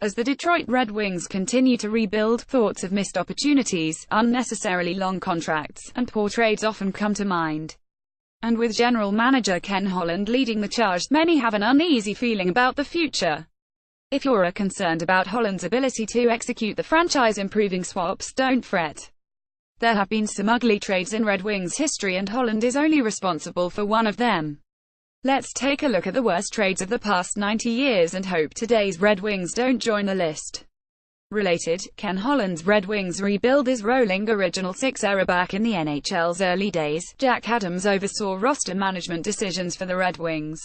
As the Detroit Red Wings continue to rebuild, thoughts of missed opportunities, unnecessarily long contracts, and poor trades often come to mind. And with general manager Ken Holland leading the charge, many have an uneasy feeling about the future. If you're concerned about Holland's ability to execute the franchise-improving swaps, don't fret. There have been some ugly trades in Red Wings history and Holland is only responsible for one of them. Let's take a look at the worst trades of the past 90 years and hope today's Red Wings don't join the list. Related, Ken Holland's Red Wings rebuild is rolling Original Six era. Back in the NHL's early days, Jack Adams oversaw roster management decisions for the Red Wings.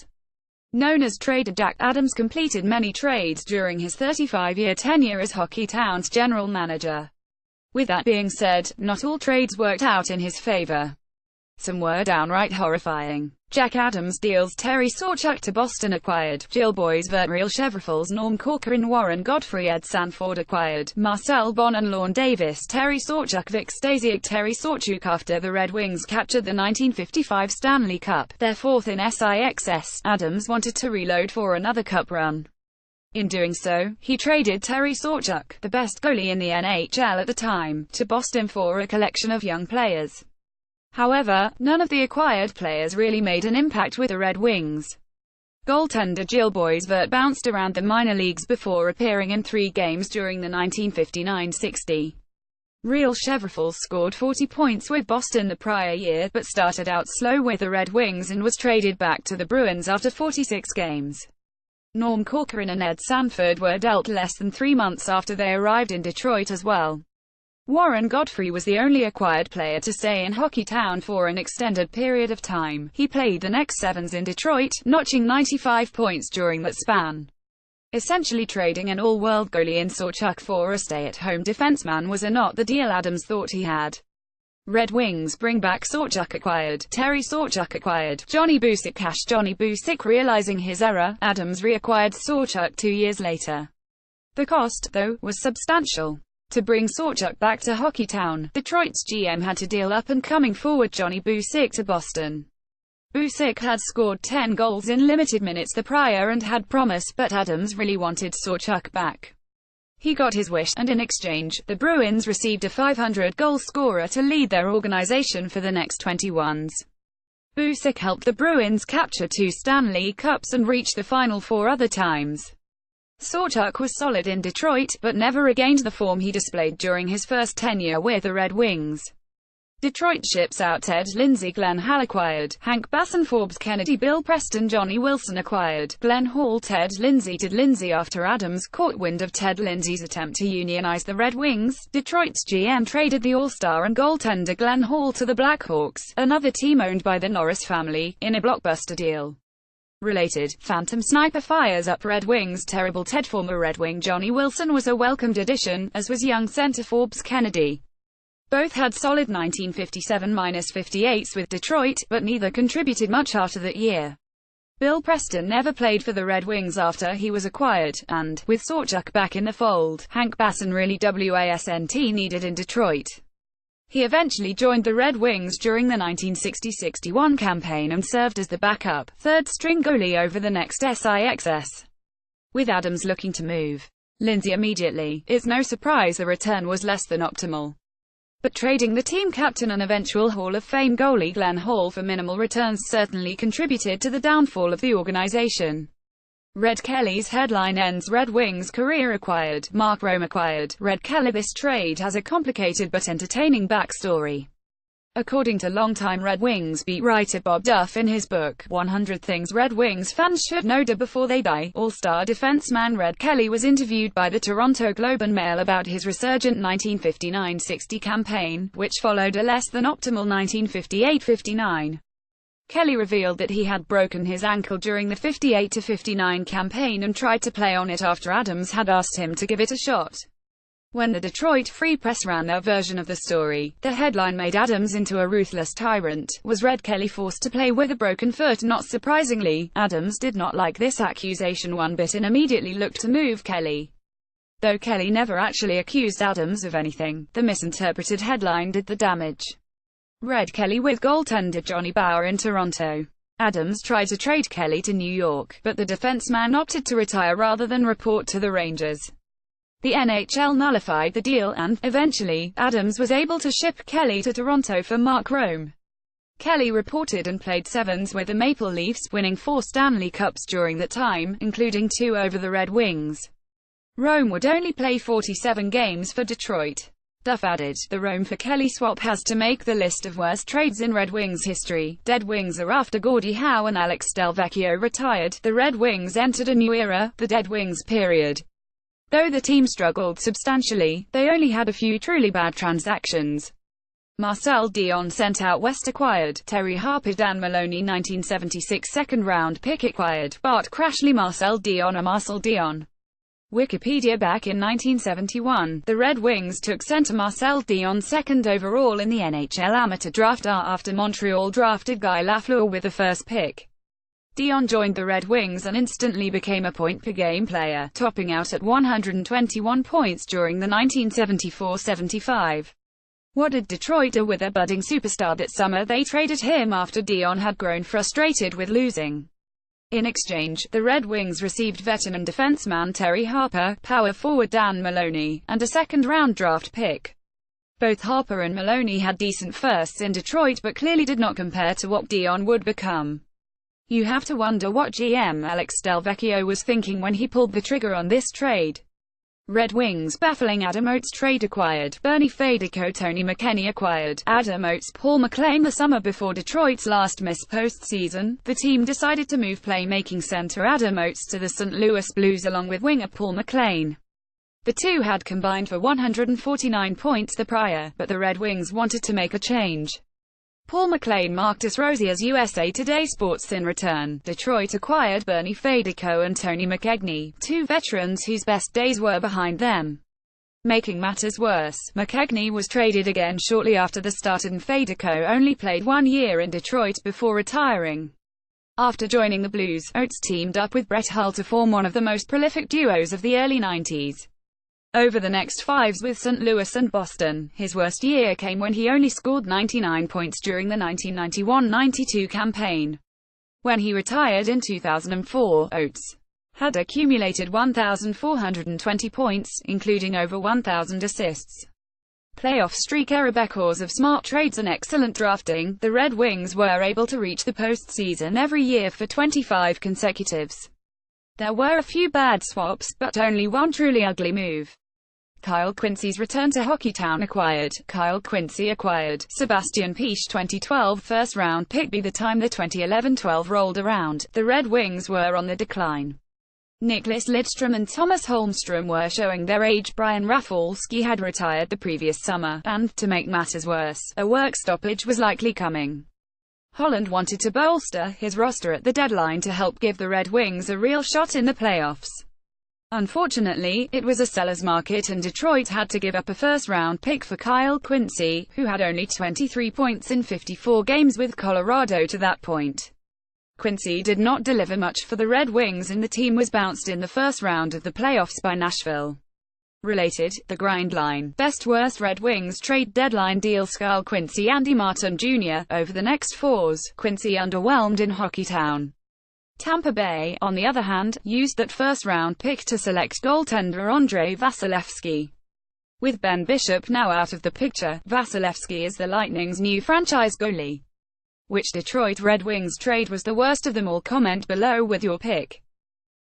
Known as Trader Jack, Adams completed many trades during his 35-year tenure as Hockeytown's general manager. With that being said, not all trades worked out in his favor. Some were downright horrifying. Jack Adams deals Terry Sawchuk to Boston, acquired Jill Boisvert, Real Chevrafals, Norm Corcoran, Warren Godfrey, Ed Sanford, acquired Marcel Bon and Lorne Davis, Terry Sawchuk, Vic Stasiak, Terry Sawchuk. After the Red Wings captured the 1955 Stanley Cup, their fourth in SIXS, Adams wanted to reload for another cup run. In doing so, he traded Terry Sawchuk, the best goalie in the NHL at the time, to Boston for a collection of young players. However, none of the acquired players really made an impact with the Red Wings. Goaltender Jill Boisvert bounced around the minor leagues before appearing in 3 games during the 1959-60. Real Chevrafals scored 40 points with Boston the prior year, but started out slow with the Red Wings and was traded back to the Bruins after 46 games. Norm Corcoran and Ed Sanford were dealt less than 3 months after they arrived in Detroit as well. Warren Godfrey was the only acquired player to stay in Hockeytown for an extended period of time. He played the next 7s in Detroit, notching 95 points during that span. Essentially trading an all-world goalie in Sawchuk for a stay-at-home defenseman was not the deal Adams thought he had. Red Wings bring back Sawchuk, acquired Terry Sawchuk, acquired Johnny Bucyk, cash Johnny Bucyk. Realizing his error, Adams reacquired Sawchuk 2 years later. The cost, though, was substantial. To bring Sawchuk back to Hockeytown, Detroit's GM had to deal up-and-coming forward Johnny Bucyk to Boston. Bucyk had scored 10 goals in limited minutes the prior and had promise, but Adams really wanted Sawchuk back. He got his wish, and in exchange, the Bruins received a 500-goal scorer to lead their organization for the next 21s. Bucyk helped the Bruins capture 2 Stanley Cups and reach the Final 4 other times. Sawchuk was solid in Detroit, but never regained the form he displayed during his first tenure with the Red Wings. Detroit ships out Ted Lindsay. Glenn Hall acquired Hank Basson, Forbes Kennedy, Bill Preston, Johnny Wilson acquired Glenn Hall. Ted Lindsay did Lindsay after Adams caught wind of Ted Lindsay's attempt to unionize the Red Wings. Detroit's GM traded the All-Star and goaltender Glenn Hall to the Blackhawks, another team owned by the Norris family, in a blockbuster deal. Related, Phantom Sniper fires up Red Wings' terrible Ted. Former Red Wing Johnny Wilson was a welcomed addition, as was young center Forbes Kennedy. Both had solid 1957-58s with Detroit, but neither contributed much after that year. Bill Preston never played for the Red Wings after he was acquired, and, with Sawchuk back in the fold, Hank Basson really wasn't needed in Detroit. He eventually joined the Red Wings during the 1960-61 campaign and served as the backup, third-string goalie over the next SIXS. With Adams looking to move Lindsay immediately, it's no surprise the return was less than optimal. But trading the team captain and eventual Hall of Fame goalie Glenn Hall for minimal returns certainly contributed to the downfall of the organization. Red Kelly's headline ends Red Wings career. Acquired Mark Rome acquired Red Kelly. This trade has a complicated but entertaining backstory. According to longtime Red Wings beat writer Bob Duff in his book, 100 Things Red Wings Fans Should Know Before They Die, All-Star defenseman Red Kelly was interviewed by the Toronto Globe and Mail about his resurgent 1959-60 campaign, which followed a less than optimal 1958-59. Kelly revealed that he had broken his ankle during the 58-59 campaign and tried to play on it after Adams had asked him to give it a shot. When the Detroit Free Press ran their version of the story, the headline made Adams into a ruthless tyrant. Was Red Kelly forced to play with a broken foot? Not surprisingly, Adams did not like this accusation one bit and immediately looked to move Kelly. Though Kelly never actually accused Adams of anything, the misinterpreted headline did the damage. Red Kelly with goaltender Johnny Bower in Toronto. Adams tried to trade Kelly to New York, but the defenseman opted to retire rather than report to the Rangers. The NHL nullified the deal and, eventually, Adams was able to ship Kelly to Toronto for Mark Rome. Kelly reported and played sevens with the Maple Leafs, winning 4 Stanley Cups during that time, including 2 over the Red Wings. Rome would only play 47 games for Detroit. Duff added, the Rome for Kelly swap has to make the list of worst trades in Red Wings history. Dead Wings are after Gordie Howe and Alex Delvecchio retired. The Red Wings entered a new era, the Dead Wings period. Though the team struggled substantially, they only had a few truly bad transactions. Marcel Dion sent out west acquired, Terry Harper Dan Maloney 1976 second-round pick acquired, Bart Crashley Marcel Dion or Marcel Dion. Wikipedia Back in 1971, the Red Wings took center Marcel Dion second overall in the NHL amateur draft after Montreal drafted Guy Lafleur with the first pick. Dion joined the Red Wings and instantly became a point-per-game player, topping out at 121 points during the 1974-75. What did Detroit do with their budding superstar that summer? They traded him after Dion had grown frustrated with losing. In exchange, the Red Wings received veteran defenseman Terry Harper, power forward Dan Maloney, and a second-round draft pick. Both Harper and Maloney had decent firsts in Detroit but clearly did not compare to what Dion would become. You have to wonder what GM Alex Delvecchio was thinking when he pulled the trigger on this trade. Red Wings baffling Adam Oates trade acquired, Bernie Federico Tony McKenney acquired, Adam Oates Paul McLean. The summer before Detroit's last miss postseason, the team decided to move playmaking center Adam Oates to the St. Louis Blues along with winger Paul McLean. The two had combined for 149 points the prior, but the Red Wings wanted to make a change. Paul McLean marked as rosy as USA Today Sports. In return, Detroit acquired Bernie Federico and Tony McKegney, 2 veterans whose best days were behind them. Making matters worse, McKegney was traded again shortly after the start and Federico only played 1 year in Detroit before retiring. After joining the Blues, Oates teamed up with Brett Hull to form one of the most prolific duos of the early 90s. Over the next 5s with St. Louis and Boston, his worst year came when he only scored 99 points during the 1991-92 campaign. When he retired in 2004, Oates had accumulated 1,420 points, including over 1,000 assists. Playoff streak era because of smart trades and excellent drafting, the Red Wings were able to reach the postseason every year for 25 consecutives. There were a few bad swaps, but only one truly ugly move. Kyle Quincy's return to Hockeytown acquired, Kyle Quincy acquired, Sebastian Piche 2012 first-round pick. By the time the 2011-12 rolled around, the Red Wings were on the decline. Nicklas Lidstrom and Thomas Holmstrom were showing their age. Brian Rafalski had retired the previous summer, and, to make matters worse, a work stoppage was likely coming. Holland wanted to bolster his roster at the deadline to help give the Red Wings a real shot in the playoffs. Unfortunately, it was a seller's market and Detroit had to give up a first-round pick for Kyle Quincy, who had only 23 points in 54 games with Colorado to that point. Quincy did not deliver much for the Red Wings and the team was bounced in the first round of the playoffs by Nashville. Related, the grind line, best-worst Red Wings trade deadline deals. Kyle Quincy Andy Martin Jr. Over the next 4s, Quincy underwhelmed in Hockeytown. Tampa Bay, on the other hand, used that first-round pick to select goaltender Andrei Vasilevsky. With Ben Bishop now out of the picture, Vasilevsky is the Lightning's new franchise goalie. Which Detroit Red Wings trade was the worst of them all? Comment below with your pick.